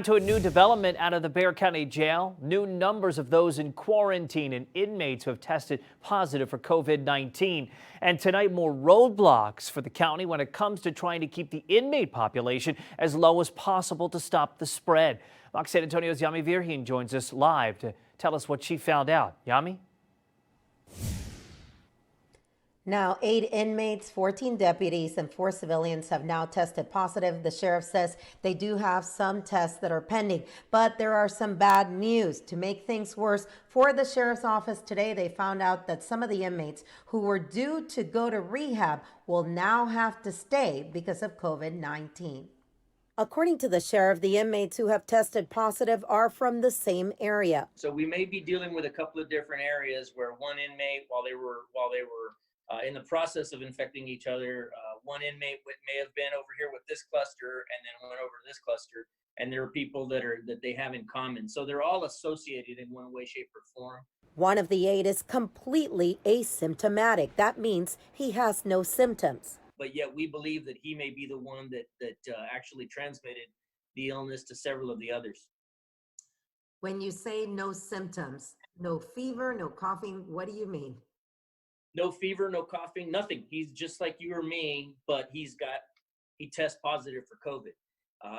To a new development out of the Bexar County Jail. New numbers of those in quarantine and inmates who have tested positive for COVID-19. And tonight, more roadblocks for the county when it comes to trying to keep the inmate population as low as possible to stop the spread. Fox San Antonio's Yami Virgin joins us live to tell us what she found out. Yami? Now, 8 inmates, 14 deputies, and 4 civilians have now tested positive. The sheriff says they do have some tests that are pending, but there are some bad news. To make things worse, for the sheriff's office today, they found out that some of the inmates who were due to go to rehab will now have to stay because of COVID-19. According to the sheriff, the inmates who have tested positive are from the same area. So we may be dealing with a couple of different areas where one inmate, while they were in the process of infecting each other, one inmate may have been over here with this cluster and then went over to this cluster, and there are people that they have in common. So they're all associated in one way, shape, or form. One of the 8 is completely asymptomatic. That means he has no symptoms. But yet we believe that he may be the one that actually transmitted the illness to several of the others. When you say no symptoms, no fever, no coughing, what do you mean? No fever, no coughing, nothing. He's just like you or me, but he tests positive for COVID.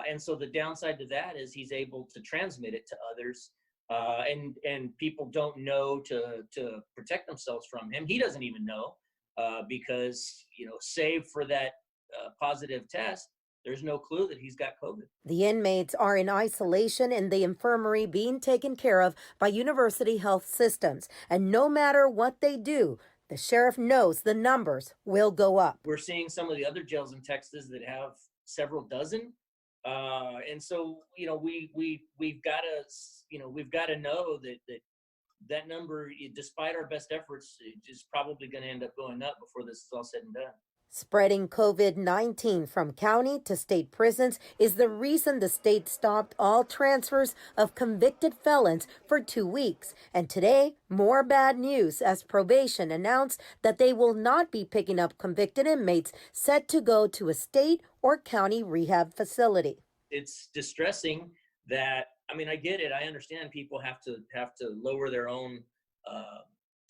And so the downside to that is he's able to transmit it to others. And people don't know to protect themselves from him. He doesn't even know because, save for that positive test, there's no clue that he's got COVID. The inmates are in isolation in the infirmary being taken care of by University Health Systems. And no matter what they do, the sheriff knows the numbers will go up. We're seeing some of the other jails in Texas that have several dozen. And so, we've got to know that number, despite our best efforts, is probably going to end up going up before this is all said and done. Spreading COVID-19 from county to state prisons is the reason the state stopped all transfers of convicted felons for 2 weeks. And today, more bad news as probation announced that they will not be picking up convicted inmates set to go to a state or county rehab facility. It's distressing that, I get it. I understand people have to lower their own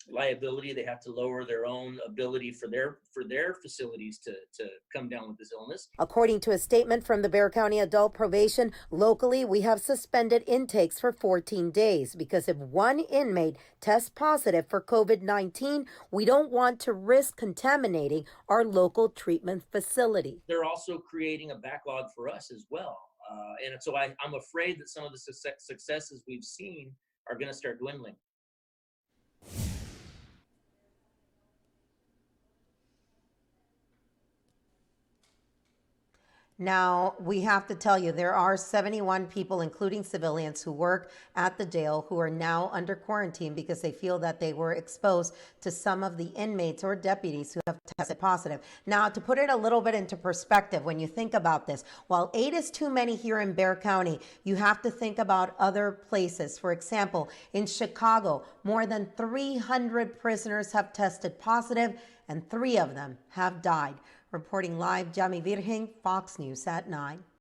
liability. They have to lower their own ability for their facilities to come down with this illness. According to a statement from the Bexar County Adult Probation, locally we have suspended intakes for 14 days because if one inmate tests positive for COVID-19, we don't want to risk contaminating our local treatment facility. They're also creating a backlog for us as well. And so I'm afraid that some of the successes we've seen are going to start dwindling. Now, we have to tell you, there are 71 people, including civilians, who work at the jail who are now under quarantine because they feel that they were exposed to some of the inmates or deputies who have tested positive. Now, to put it a little bit into perspective, when you think about this, while 8 is too many here in Bexar County, you have to think about other places. For example, in Chicago, more than 300 prisoners have tested positive and 3 of them have died. Reporting live, Yami Virgin, Fox News at 9.